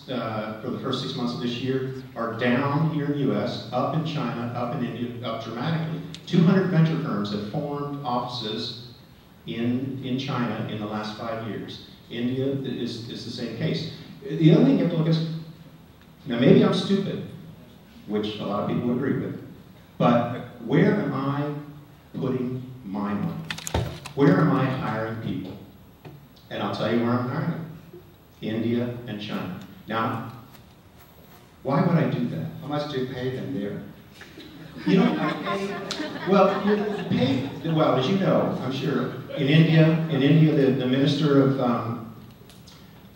for the first 6 months of this year are down here in the U.S., up in China, up in India, up dramatically. 200 venture firms have formed offices in China in the last 5 years. India is the same case. The other thing you have to look at, now maybe I'm stupid, which a lot of people would agree with, but where am I putting my money? Where am I hiring people? And I'll tell you where I'm hiring them. India and China. Now, why would I do that? How much do you pay them there? You know, I pay, well, you pay, well, as you know, I'm sure, in India, the minister of,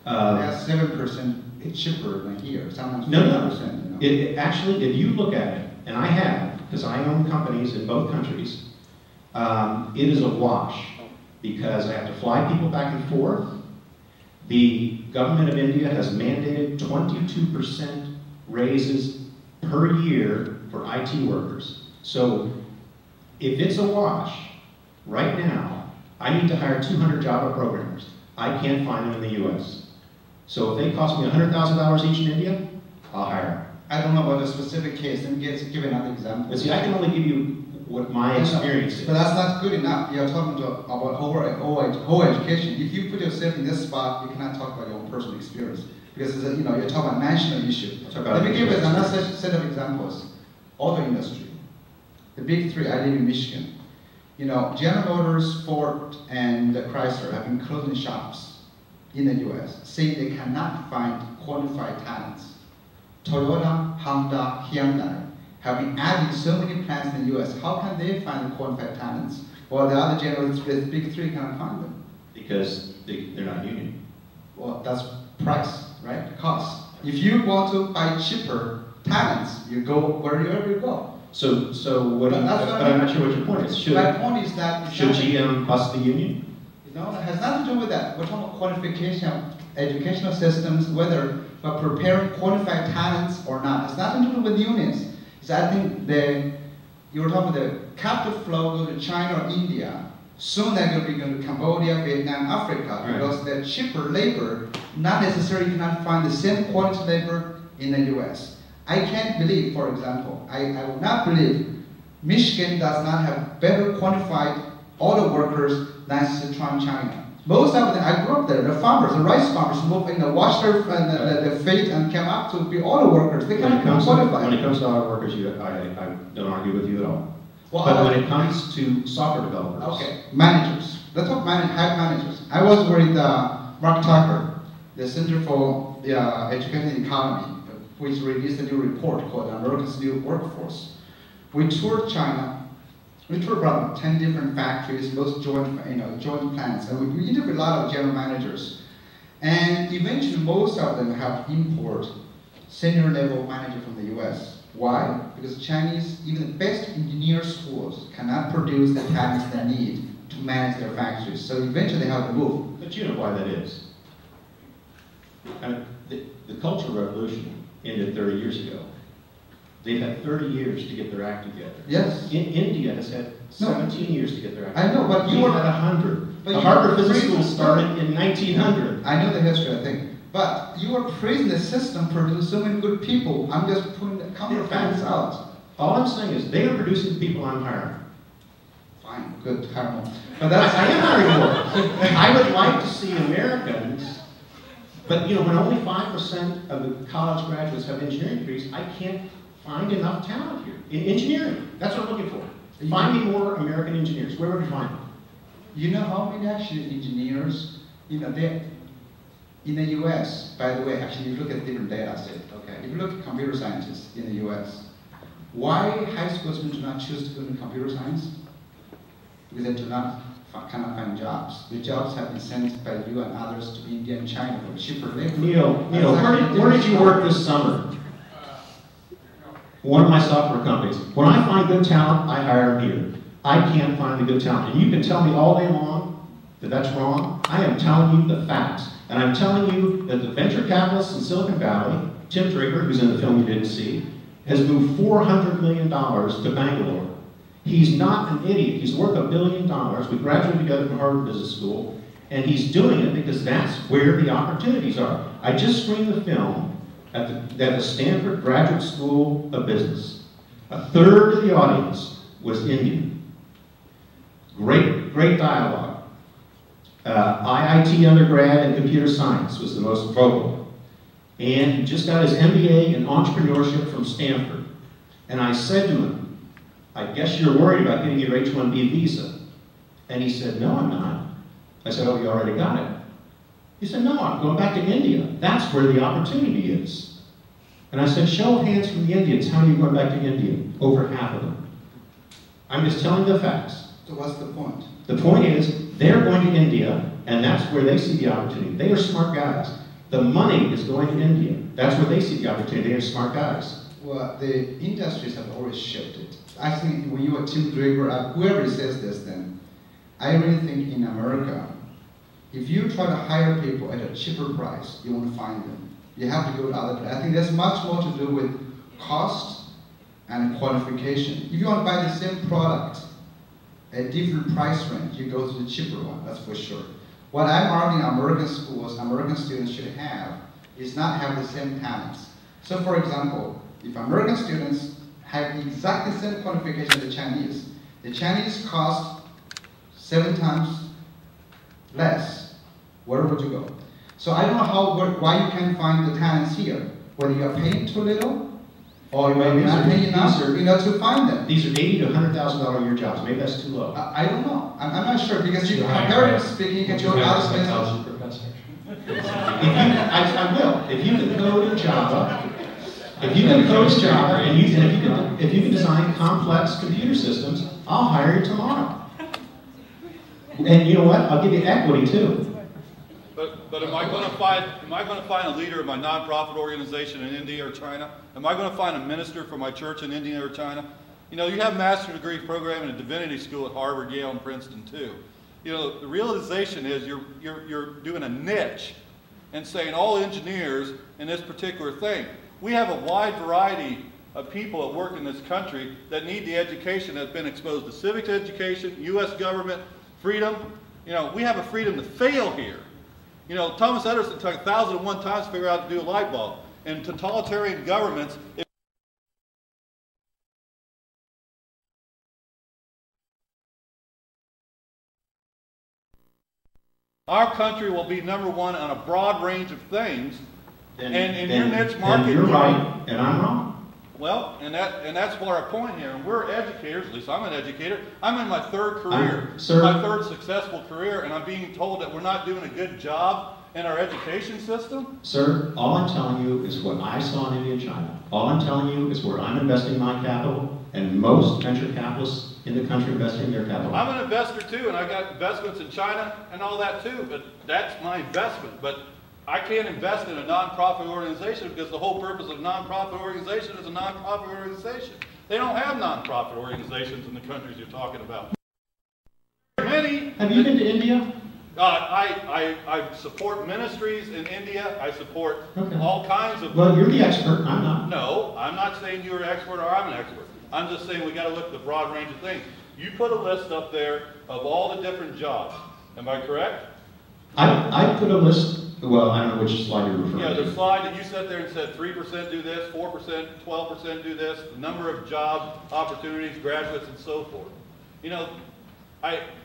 That's 7% cheaper than here, sometimes 5%. No. Actually, if you look at it, and I have, because I own companies in both countries, it is a wash, because I have to fly people back and forth. The government of India has mandated 22% raises per year for IT workers. So if it's a wash, right now, I need to hire 200 Java programmers. I can't find them in the US. So if they cost me $100,000 each in India, I'll hire them. I don't know about a specific case. Let me give another example. But see, I can only give you what my experience is. But that's not good enough. You're talking about whole education. If you put yourself in this spot, you cannot talk about your own personal experience. Because it's you're talking about national issue. Let me give you another set of examples. Auto industry. The big three, I live in Michigan. General Motors, Ford, and Chrysler have been closing shops in the US, saying they cannot find qualified talents. Toyota, Honda, Hyundai have been adding so many plants in the US. How can they find qualified talents? While the other generals, the big three, cannot find them. Because they're not union. Well, that's price, right? Cost. If you want to buy cheaper talents, you go wherever you go. So what? But I'm not sure what your point is. My point is that should GM bust the union? No, it has nothing to do with that. We're talking about qualification, educational systems, whether we're preparing qualified talents or not. It's nothing to do with unions. I think you were talking about the capital flow go to China or India. Soon they're going to be going to Cambodia, Vietnam, Africa, because they're cheaper labor, not necessarily you cannot find the same quality labor in the US. I can't believe, for example, I will not believe Michigan does not have better qualified auto workers than Sichuan, China. Most of them, I grew up there, the farmers, the rice farmers, washed their feet and came up to be auto workers. They cannot become qualified. When it comes to auto workers, I don't argue with you at all. Well, but when it comes to software developers. Okay, managers. Let's talk high managers. I was with Mark Tucker, the Center for Education and Economy, which released a new report called America's New Workforce. We toured China. We toured about 10 different factories, those joint plants, and we interviewed a lot of general managers. And eventually, most of them have import senior level manager from the US. Why? Because Chinese, even the best engineer schools, cannot produce the talents they need to manage their factories. So eventually, they have to move. But you know why that is. The Cultural Revolution ended 30 years ago. They've had 30 years to get their act together. Yes. India has had 17 years to get their act together. I know, but you were at 100. The Harvard Business School started in 1900. I know the history, I think. But you are praising the system producing so many good people. I'm just putting the counterfacts out. All I'm saying is they are producing the people I'm hiring. Fine, good, hire more. But that's I am hiring more. I would like to see Americans, but when only 5% of the college graduates have engineering degrees, I can't find enough talent here. In engineering, that's what I'm looking for. Find me more American engineers. Where would you find them? You know how many actually engineers, they in the US, by the way, actually you look at different data sets, okay? If you look at computer scientists in the US, why high school students do not choose to go into computer science? Because they cannot find jobs. The jobs have been sent by you and others to India and China for cheaper labor. Neil, where did you work this summer? One of my software companies. When I find good talent, I hire them here. I can't find the good talent. And you can tell me all day long that that's wrong. I am telling you the facts. And I'm telling you that the venture capitalists in Silicon Valley, Tim Draper, who's in the film you didn't see, has moved $400 million to Bangalore. He's not an idiot. He's worth $1 billion. We graduated together from Harvard Business School, and he's doing it because that's where the opportunities are. I just screened the film. at the Stanford Graduate School of Business. A third of the audience was Indian. Great dialogue. IIT undergrad in computer science was the most vocal. And he just got his MBA in entrepreneurship from Stanford. And I said to him, I guess you're worried about getting your H-1B visa. And he said, no, I'm not. I said, oh, you already got it. He said, no, I'm going back to India. That's where the opportunity is. And I said, show of hands from the Indians, how are you going back to India? Over half of them. I'm just telling the facts. So what's the point? The point is, they're going to India, and that's where they see the opportunity. They are smart guys. The money is going to India. That's where they see the opportunity. They are smart guys. Well, the industries have always shifted. I think when you are Tim Draper, whoever says this then, I really think in America, if you try to hire people at a cheaper price, you won't find them. You have to go to other places. I think there's much more to do with cost and qualification. If you want to buy the same product at different price range, you go to the cheaper one, that's for sure. What I'm arguing American schools, American students should have, is not have the same talents. So for example, if American students have exactly the same qualification as the Chinese cost 7 times less, where would you go? So I don't know why you can't find the talents here, whether you are paying too little, or maybe not paying enough, to find them. These are $80,000 to $100,000 a year jobs. Maybe that's too low. I don't know. I'm not sure, because you comparatively speaking, you can go to other places. I will. If you can code in Java, if you can design complex computer systems, I'll hire you tomorrow. And you know what? I'll give you equity too. But am I going to find a leader of my nonprofit organization in India or China? Am I going to find a minister for my church in India or China? You know, you have a master's degree program in a divinity school at Harvard, Yale, and Princeton too. You know, the realization is you're doing a niche and saying all engineers in this particular thing. We have a wide variety of people that work in this country that need the education that's been exposed to civics education, U.S. government, freedom. You know, we have a freedom to fail here. You know, Thomas Edison took 1,001 times to figure out how to do a light bulb. In totalitarian governments, our country will be #1 on a broad range of things, and in your niche market, you're right, and I'm wrong. Well, and that's what our point here. And we're educators, at least I'm an educator. I'm in my 3rd career, my 3rd successful career, and I'm being told that we're not doing a good job in our education system. Sir, all I'm telling you is what I saw in India and China. All I'm telling you is where I'm investing my capital, and most venture capitalists in the country investing their capital. I'm an investor too, and I got investments in China and all that too, but that's my investment. But I can't invest in a nonprofit organization because the whole purpose of a nonprofit organization is a nonprofit organization. They don't have nonprofit organizations in the countries you're talking about. Many. Have you been to India? I support ministries in India. I support all kinds of... Well, you're the expert. I'm not. No, I'm not saying you're an expert or I'm an expert. I'm just saying we got to look at the broad range of things. You put a list up there of all the different jobs. Am I correct? I put a list. Well, I don't know which slide you're referring to. Yeah, the slide that you sat there and said 3% do this, 4%, 12% do this, the number of job opportunities, graduates, and so forth. You know,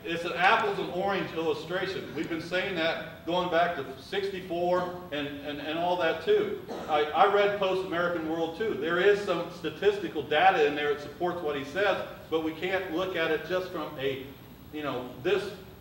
it's an apples and orange illustration. We've been saying that going back to '64 and all that too. I read Post-American World too. There is some statistical data in there that supports what he says, but we can't look at it just from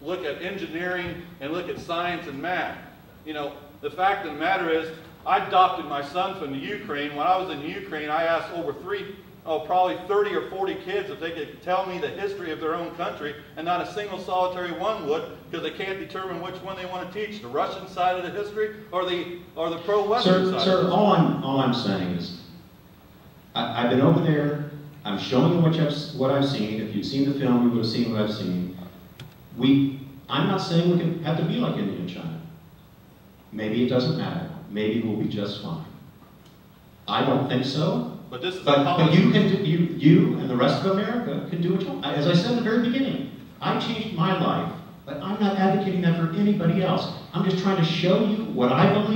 look at engineering and look at science and math. You know, the fact of the matter is, I adopted my son from the Ukraine. When I was in Ukraine, I asked over probably 30 or 40 kids if they could tell me the history of their own country, and not a single solitary one would, because they can't determine which one they want to teach, the Russian side of the history or the pro-Western side. Sir, all I'm saying is, I've been over there. I'm showing you what I've seen. If you've seen the film, you would have seen what I've seen. I'm not saying we can have to be like India and China. Maybe it doesn't matter. Maybe we'll be just fine. I don't think so. But this is but you and the rest of America can do what you want. As I said in the very beginning, I changed my life, but I'm not advocating that for anybody else. I'm just trying to show you what I believe.